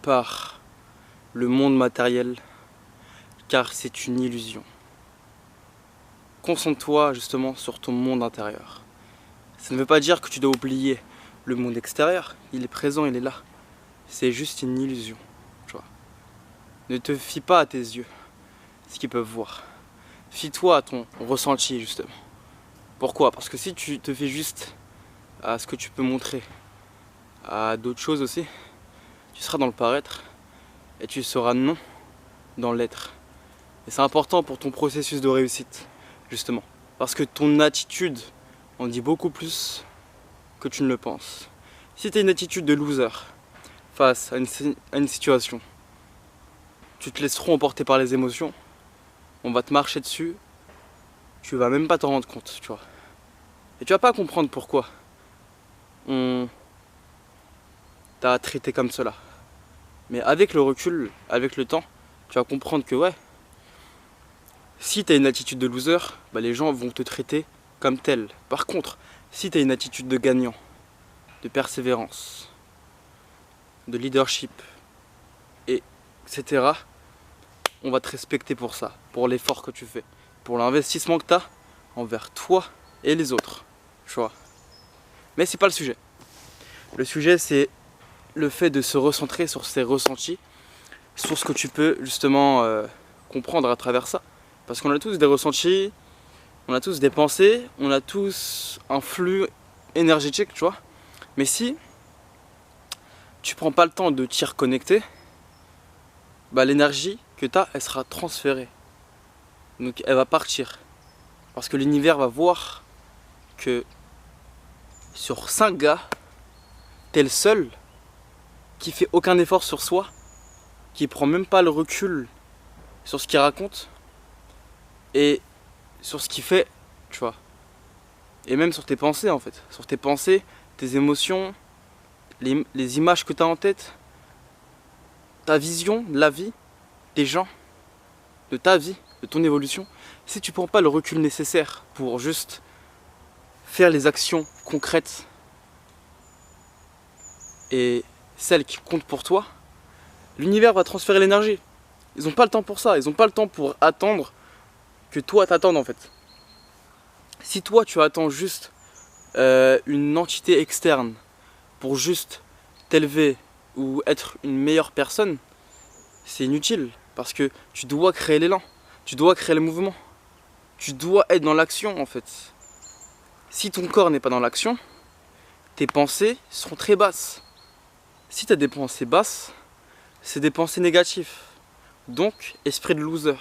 par le monde matériel, car c'est une illusion. Concentre-toi justement sur ton monde intérieur. Ça ne veut pas dire que tu dois oublier le monde extérieur, il est présent, il est là. C'est juste une illusion, tu vois. Ne te fie pas à tes yeux, ce qu'ils peuvent voir. Fie-toi à ton ressenti justement. Pourquoi? Parce que si tu te fais juste à ce que tu peux montrer à d'autres choses aussi, tu seras dans le paraître et tu seras non dans l'être. Et c'est important pour ton processus de réussite, justement. Parce que ton attitude en dit beaucoup plus que tu ne le penses. Si tu as une attitude de loser face à une situation, tu te laisses trop emporter par les émotions, on va te marcher dessus, tu vas même pas t'en rendre compte, tu vois. Et tu vas pas comprendre pourquoi on t'a traité comme cela. Mais avec le recul, avec le temps, tu vas comprendre que ouais, si tu as une attitude de loser, bah les gens vont te traiter comme tel. Par contre, si tu as une attitude de gagnant, de persévérance, de leadership, etc., on va te respecter pour ça, pour l'effort que tu fais, pour l'investissement que tu as envers toi et les autres. Tu vois. Mais c'est pas le sujet. Le sujet, c'est le fait de se recentrer sur ses ressentis, sur ce que tu peux justement comprendre à travers ça. Parce qu'on a tous des ressentis, on a tous des pensées, on a tous un flux énergétique, tu vois. Mais si tu prends pas le temps de t'y reconnecter, bah l'énergie que tu as, elle sera transférée. Donc elle va partir. Parce que l'univers va voir que sur 5 gars, t'es le seul qui fait aucun effort sur soi, qui prend même pas le recul sur ce qu'il raconte et sur ce qu'il fait, tu vois. Et même sur tes pensées en fait. Sur tes pensées, tes émotions, les images que tu as en tête, ta vision de la vie, des gens, de ta vie, de ton évolution. Si tu prends pas le recul nécessaire pour juste faire les actions concrètes et celles qui comptent pour toi, l'univers va transférer l'énergie. Ils n'ont pas le temps pour ça, ils n'ont pas le temps pour attendre que toi t'attendes en fait. Si toi tu attends juste une entité externe pour juste t'élever ou être une meilleure personne, c'est inutile parce que tu dois créer l'élan, tu dois créer le mouvement, tu dois être dans l'action en fait. Si ton corps n'est pas dans l'action, tes pensées seront très basses. Si tu as des pensées basses, c'est des pensées négatives. Donc, esprit de loser.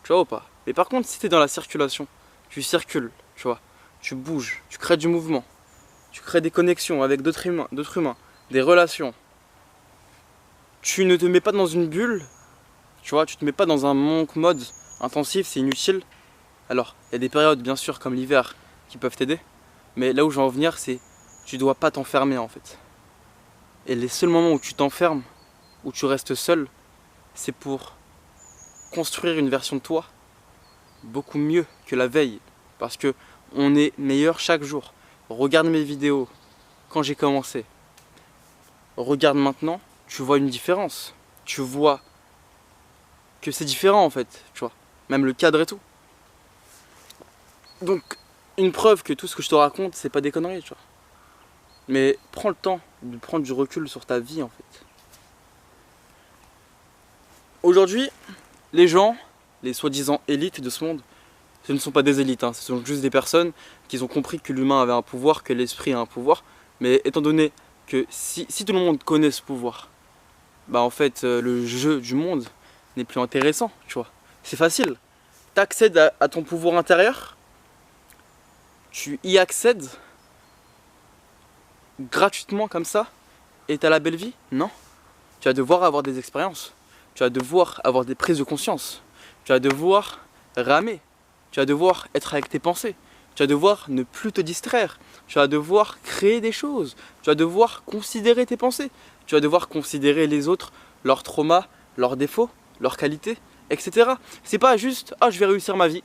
Tu vois ou pas? Mais par contre, si tu es dans la circulation, tu circules, tu vois, tu bouges, tu crées du mouvement, tu crées des connexions avec d'autres humains, des relations. Tu ne te mets pas dans une bulle, tu vois, tu te mets pas dans un mode intensif, c'est inutile. Alors, il y a des périodes, bien sûr, comme l'hiver, qui peuvent t'aider. Mais là où je veux en venir, c'est tu dois pas t'enfermer en fait. Et les seuls moments où tu t'enfermes, où tu restes seul, c'est pour construire une version de toi beaucoup mieux que la veille. Parce que on est meilleur chaque jour. Regarde mes vidéos quand j'ai commencé. Regarde maintenant, tu vois une différence. Tu vois que c'est différent en fait, tu vois. Même le cadre et tout. Donc, une preuve que tout ce que je te raconte, c'est pas des conneries, tu vois. Mais prends le temps de prendre du recul sur ta vie en fait. Aujourd'hui, les gens, les soi-disant élites de ce monde, ce ne sont pas des élites, hein, ce sont juste des personnes qui ont compris que l'humain avait un pouvoir, que l'esprit a un pouvoir. Mais étant donné que si tout le monde connaît ce pouvoir, bah en fait le jeu du monde n'est plus intéressant, tu vois. C'est facile. Tu accèdes à ton pouvoir intérieur, tu y accèdes gratuitement comme ça, et tu as la belle vie? Non. Tu vas devoir avoir des expériences, tu vas devoir avoir des prises de conscience, tu vas devoir ramer, tu vas devoir être avec tes pensées, tu vas devoir ne plus te distraire, tu vas devoir créer des choses, tu vas devoir considérer tes pensées, tu vas devoir considérer les autres, leurs traumas, leurs défauts, leurs qualités, etc. C'est pas juste « Ah, je vais réussir ma vie ».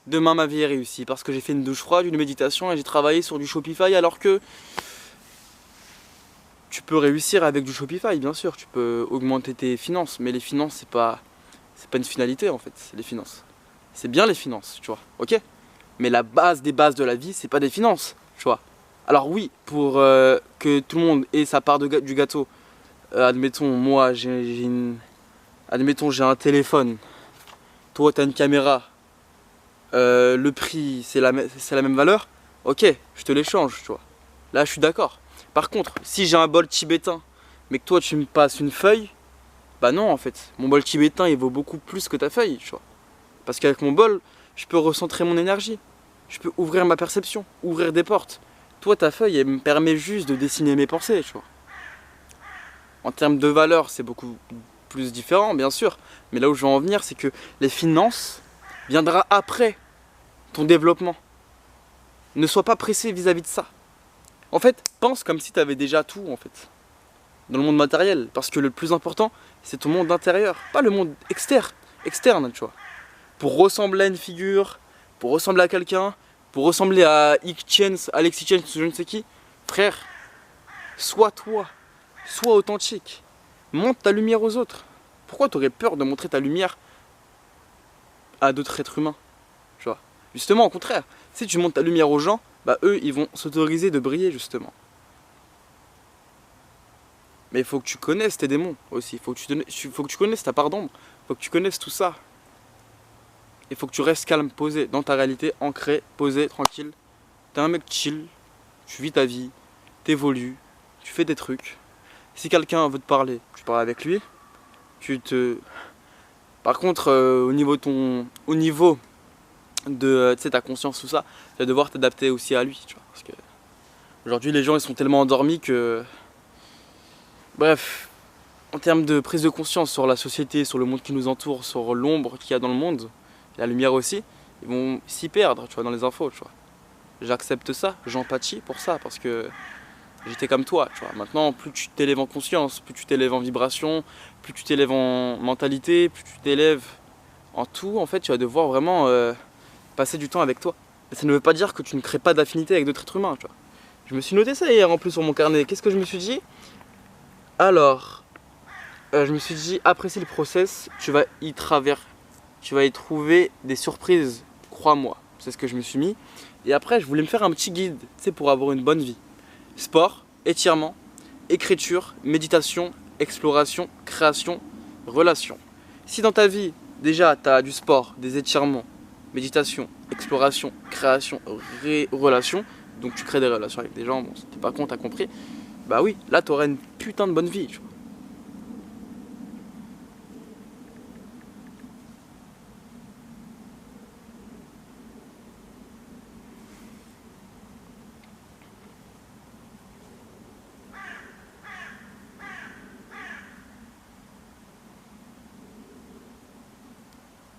Demain ma vie est réussie parce que j'ai fait une douche froide, une méditation et j'ai travaillé sur du Shopify alors que Tu peux réussir avec du Shopify, bien sûr, tu peux augmenter tes finances, mais les finances, c'est pas une finalité en fait, c'est les finances. C'est bien les finances, tu vois, ok? Mais la base des bases de la vie, c'est pas des finances, tu vois. Alors oui, pour que tout le monde ait sa part du gâteau, admettons, moi, admettons, j'ai un téléphone, toi, t'as une caméra, le prix, c'est la même valeur, ok, je te l'échange, tu vois. Là, je suis d'accord. Par contre, si j'ai un bol tibétain, mais que toi, tu me passes une feuille, bah non, en fait. Mon bol tibétain, il vaut beaucoup plus que ta feuille, tu vois. Parce qu'avec mon bol, je peux recentrer mon énergie. Je peux ouvrir ma perception, ouvrir des portes. Toi, ta feuille, elle me permet juste de dessiner mes pensées, tu vois. En termes de valeur, c'est beaucoup plus différent, bien sûr. Mais là où je veux en venir, c'est que les finances viendra après ton développement. Ne sois pas pressé vis-à-vis de ça. En fait, pense comme si tu avais déjà tout, en fait, dans le monde matériel. Parce que le plus important, c'est ton monde intérieur, pas le monde externe, tu vois. Pour ressembler à une figure, pour ressembler à quelqu'un, pour ressembler à Alexis Chance, je ne sais qui, frère, sois toi, sois authentique, montre ta lumière aux autres. Pourquoi tu aurais peur de montrer ta lumière à d'autres êtres humains, tu vois? Justement, au contraire, si tu montres ta lumière aux gens, bah eux, ils vont s'autoriser de briller, justement. Mais il faut que tu connaisses tes démons aussi, faut que tu connaisses ta part d'ombre, faut que tu connaisses tout ça. Il faut que tu restes calme, posé, dans ta réalité, ancré, posé, tranquille. T'es un mec chill, tu vis ta vie, t'évolues, tu fais des trucs. Si quelqu'un veut te parler, tu parles avec lui. Par contre, au niveau de ta conscience, tout ça, tu vas devoir t'adapter aussi à lui, tu vois. Parce que aujourd'hui, les gens, ils sont tellement endormis que... Bref, en termes de prise de conscience sur la société, sur le monde qui nous entoure, sur l'ombre qu'il y a dans le monde, la lumière aussi, ils vont s'y perdre, tu vois, dans les infos, tu vois. J'accepte ça, j'empathie pour ça, parce que j'étais comme toi, tu vois. Maintenant, plus tu t'élèves en conscience, plus tu t'élèves en vibration, plus tu t'élèves en mentalité, plus tu t'élèves en tout, en fait, tu vas devoir vraiment passer du temps avec toi. Et ça ne veut pas dire que tu ne crées pas d'affinité avec d'autres êtres humains, tu vois. Je me suis noté ça hier en plus sur mon carnet. Qu'est-ce que je me suis dit? Alors, je me suis dit, apprécie le process, tu vas y trouver des surprises, crois-moi. C'est ce que je me suis mis. Et après, je voulais me faire un petit guide, tu sais, pour avoir une bonne vie. Sport, étirement, écriture, méditation, exploration, création, relation. Si dans ta vie, déjà, tu as du sport, des étirements, méditation, exploration, création, relation, donc tu crées des relations avec des gens, bon, si t'es pas con, t'as compris, bah oui, là, tu auras une putain de bonne vie, tu vois.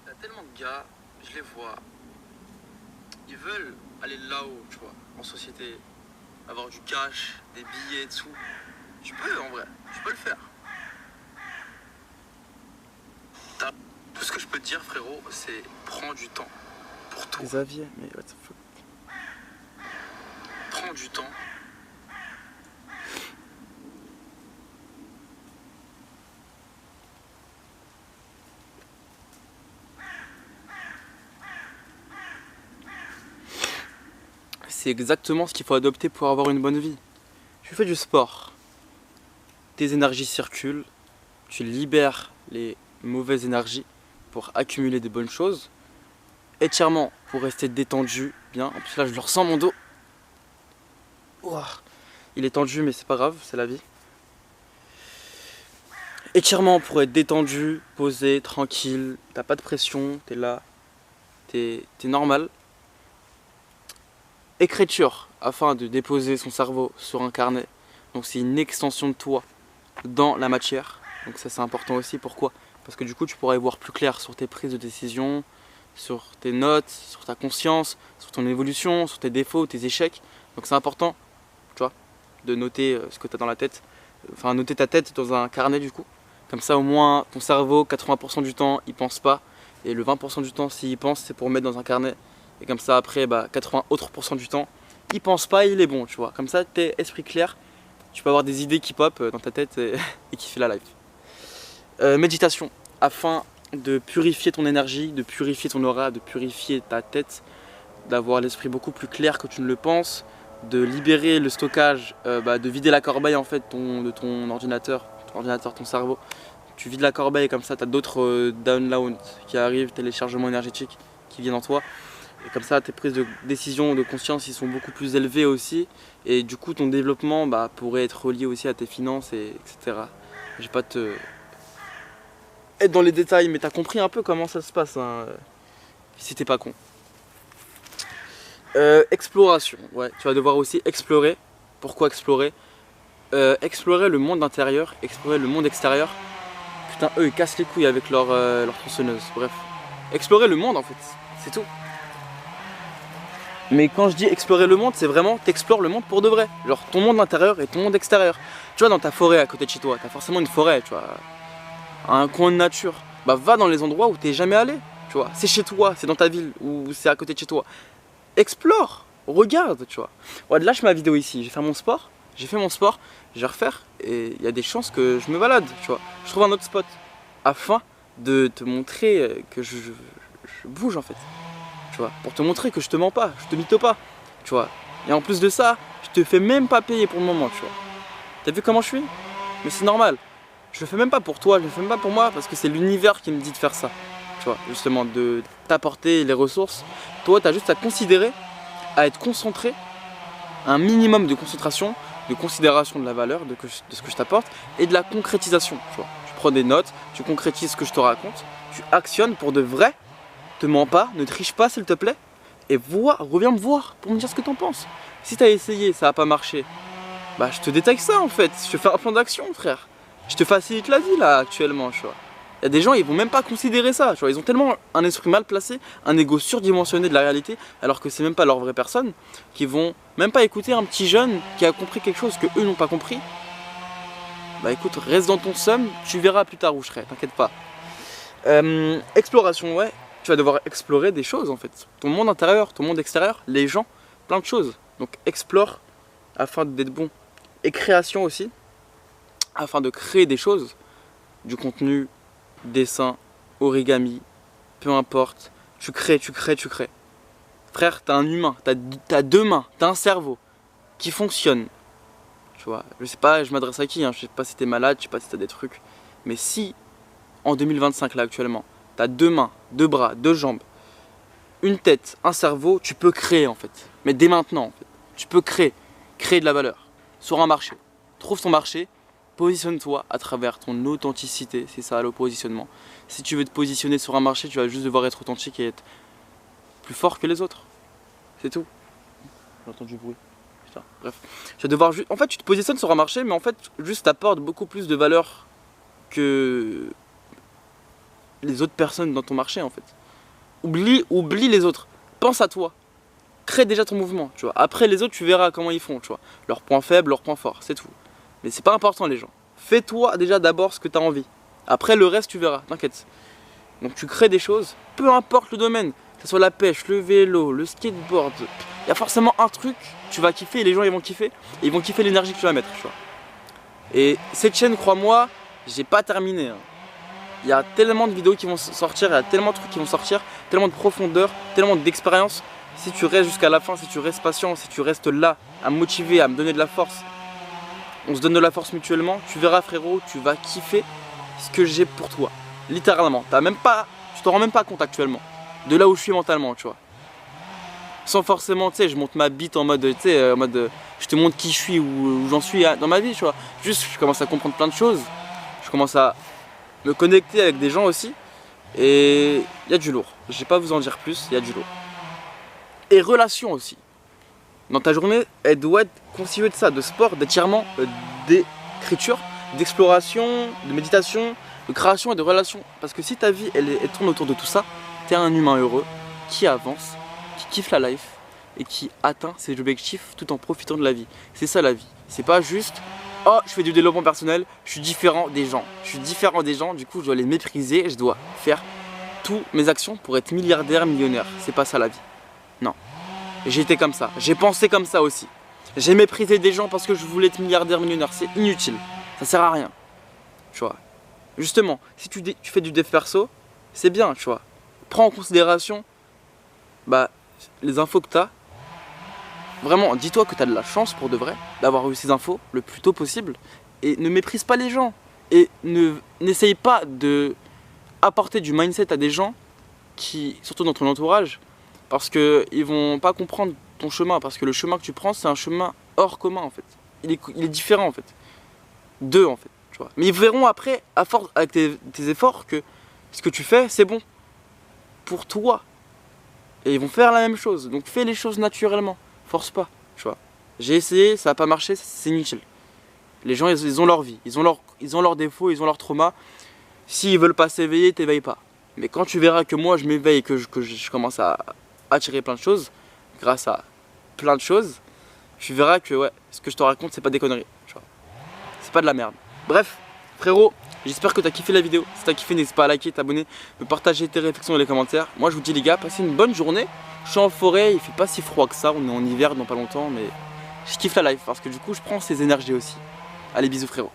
Il y a tellement de gars, je les vois, ils veulent aller là-haut, tu vois, en société, avoir du cash, des billets, et tout. Tu peux en vrai, tu peux le faire. Tout ce que je peux te dire, frérot, c'est prends du temps pour toi. Xavier, mais what the fuck. Prends du temps. C'est exactement ce qu'il faut adopter pour avoir une bonne vie. Tu fais du sport, tes énergies circulent, tu libères les mauvaises énergies pour accumuler des bonnes choses. Étirement pour rester détendu, bien. En plus là je le ressens mon dos. Ouah. Il est tendu mais c'est pas grave, c'est la vie. Étirement pour être détendu, posé, tranquille, t'as pas de pression, t'es là, t'es normal. Écriture afin de déposer son cerveau sur un carnet. Donc c'est une extension de toi dans la matière. Donc ça c'est important aussi. Pourquoi? Parce que du coup tu pourras y voir plus clair sur tes prises de décision, sur tes notes, sur ta conscience, sur ton évolution, sur tes défauts, tes échecs. Donc c'est important, tu vois, de noter ce que tu as dans la tête. Enfin noter ta tête dans un carnet du coup. Comme ça au moins ton cerveau 80% du temps il pense pas. Et le 20% du temps s'il pense c'est pour mettre dans un carnet. Et comme ça après 80 autres % du temps il pense pas, il est bon, tu vois. Comme ça t'es esprit clair tu peux avoir des idées qui pop dans ta tête et kiffer la life. Méditation, afin de purifier ton énergie, de purifier ton aura, de purifier ta tête, d'avoir l'esprit beaucoup plus clair que tu ne le penses, de libérer le stockage, de vider la corbeille en fait de ton ordinateur, ton cerveau. Tu vides la corbeille comme ça, tu as d'autres downloads qui arrivent, téléchargements énergétiques qui viennent en toi. Et comme ça, tes prises de décision, de conscience, ils sont beaucoup plus élevés aussi. Et du coup, ton développement pourrait être relié aussi à tes finances, etc. Je vais pas te être dans les détails, mais tu as compris un peu comment ça se passe, hein, si t'es pas con. Exploration, ouais, tu vas devoir aussi explorer. Pourquoi explorer? Explorer le monde intérieur, explorer le monde extérieur. Putain, eux ils cassent les couilles avec leur tronçonneuse, bref. Explorer le monde en fait, c'est tout. Mais quand je dis explorer le monde, c'est vraiment t'explores le monde pour de vrai. Genre ton monde intérieur et ton monde extérieur. Tu vois, dans ta forêt à côté de chez toi, t'as forcément une forêt, tu vois, un coin de nature. Bah va dans les endroits où t'es jamais allé, tu vois. C'est chez toi, c'est dans ta ville ou c'est à côté de chez toi. Explore, regarde, tu vois. Ouais, lâche ma vidéo ici, j'ai fait mon sport, je vais refaire et il y a des chances que je me balade, tu vois. Je trouve un autre spot afin de te montrer que je bouge en fait. Tu vois, pour te montrer que je te mens pas, je te mytho pas, tu vois. Et en plus de ça, je te fais même pas payer pour le moment, tu vois. T'as vu comment je suis? Mais c'est normal. Je le fais même pas pour toi, je le fais même pas pour moi parce que c'est l'univers qui me dit de faire ça. Tu vois, justement, de t'apporter les ressources. Toi, t'as juste à considérer, à être concentré, un minimum de concentration, de considération de la valeur, de ce que je t'apporte et de la concrétisation, tu vois. Tu prends des notes, tu concrétises ce que je te raconte, tu actionnes pour de vrai. Te mens pas, ne triche pas s'il te plaît. Et reviens me voir pour me dire ce que t'en penses. Si t'as essayé, ça a pas marché, bah je te détaille ça en fait. Je te fais un plan d'action frère. Je te facilite la vie là actuellement, tu vois. Il y a des gens, ils vont même pas considérer ça, tu vois. Ils ont tellement un esprit mal placé, un ego surdimensionné de la réalité, alors que c'est même pas leur vraie personne, qui vont même pas écouter un petit jeune qui a compris quelque chose que eux n'ont pas compris. Bah écoute, reste dans ton seum, tu verras plus tard où je serai, t'inquiète pas. Exploration, ouais. Tu vas devoir explorer des choses en fait. Ton monde intérieur, ton monde extérieur, les gens, plein de choses. Donc explore afin d'être bon. Et création aussi, afin de créer des choses, du contenu, dessin, origami, peu importe. Tu crées. Frère, t'as un humain, t'as deux mains, t'as un cerveau qui fonctionne. Tu vois, je sais pas, je m'adresse à qui, hein, je sais pas si t'es malade, je sais pas si t'as des trucs. Mais si, en 2025 là actuellement, t'as deux mains, deux bras, deux jambes, une tête, un cerveau, tu peux créer en fait. Mais dès maintenant en fait. Tu peux créer de la valeur sur un marché. Trouve ton marché, positionne-toi à travers ton authenticité, c'est ça le positionnement. Si tu veux te positionner sur un marché, tu vas juste devoir être authentique et être plus fort que les autres. C'est tout. J'entends du bruit. Putain, bref. Tu vas devoir en fait tu te positionnes sur un marché, mais en fait juste t'apportes beaucoup plus de valeur que les autres personnes dans ton marché en fait. Oublie les autres, pense à toi, crée déjà ton mouvement, tu vois. Après les autres tu verras comment ils font, tu vois. Leurs points faibles, leurs points forts, c'est tout. Mais c'est pas important les gens. Fais-toi déjà d'abord ce que tu as envie. Après le reste tu verras, t'inquiète. Donc tu crées des choses, peu importe le domaine, que ce soit la pêche, le vélo, le skateboard, il y a forcément un truc, tu vas kiffer et les gens ils vont kiffer, et ils vont kiffer l'énergie que tu vas mettre, tu vois. Et cette chaîne, crois-moi, j'ai pas terminé, hein. Il y a tellement de vidéos qui vont sortir, il y a tellement de trucs qui vont sortir, tellement de profondeur, tellement d'expérience. Si tu restes jusqu'à la fin, si tu restes patient, si tu restes là, à me motiver, à me donner de la force, on se donne de la force mutuellement, tu verras frérot, tu vas kiffer ce que j'ai pour toi. Littéralement, tu t'en rends même pas compte actuellement, de là où je suis mentalement, tu vois. Sans forcément, tu sais, je monte ma bite en mode, tu sais, je te montre qui je suis, où j'en suis dans ma vie, tu vois. Juste, je commence à comprendre plein de choses, je commence à me connecter avec des gens aussi, et il y a du lourd. Je vais pas vous en dire plus, il y a du lourd. Et relations aussi. Dans ta journée, elle doit être constituée de ça, de sport, d'étirement, d'écriture, d'exploration, de méditation, de création et de relations. Parce que si ta vie, elle tourne autour de tout ça, t'es un humain heureux, qui avance, qui kiffe la life, et qui atteint ses objectifs tout en profitant de la vie. C'est ça la vie. C'est pas juste, oh, je fais du développement personnel, je suis différent des gens. Je suis différent des gens, du coup, je dois les mépriser, je dois faire toutes mes actions pour être milliardaire, millionnaire. C'est pas ça la vie. Non. J'ai été comme ça, j'ai pensé comme ça aussi. J'ai méprisé des gens parce que je voulais être milliardaire, millionnaire. C'est inutile. Ça sert à rien. Tu vois. Justement, si tu fais du dev perso, c'est bien, tu vois. Prends en considération bah, les infos que tu as. Vraiment, dis-toi que tu as de la chance pour de vrai d'avoir eu ces infos le plus tôt possible. Et ne méprise pas les gens. Et n'essaye pas de apporter du mindset à des gens qui, surtout dans ton entourage, parce qu'ils vont pas comprendre ton chemin. Parce que le chemin que tu prends, c'est un chemin hors commun en fait. Il est différent en fait. D'eux en fait. Tu vois. Mais ils verront après, à force, avec tes efforts, que ce que tu fais, c'est bon. Pour toi. Et ils vont faire la même chose. Donc fais les choses naturellement. Force pas. Tu vois. J'ai essayé, ça n'a pas marché, c'est inutile. Les gens, ils ont leur vie. Ils ont leurs défauts, ils ont leurs traumas. S'ils veulent pas s'éveiller, t'éveilles pas. Mais quand tu verras que moi, je m'éveille et que je commence à attirer plein de choses, grâce à plein de choses, tu verras que ouais, ce que je te raconte, c'est pas des conneries. C'est pas de la merde. Bref, frérot, j'espère que t'as kiffé la vidéo. Si t'as kiffé, n'hésite pas à liker, t'abonner, me partager tes réflexions dans les commentaires. Moi, je vous dis les gars, passez une bonne journée. Je suis en forêt, il fait pas si froid que ça, on est en hiver dans pas longtemps, mais je kiffe la life parce que du coup, je prends ces énergies aussi. Allez, bisous frérot.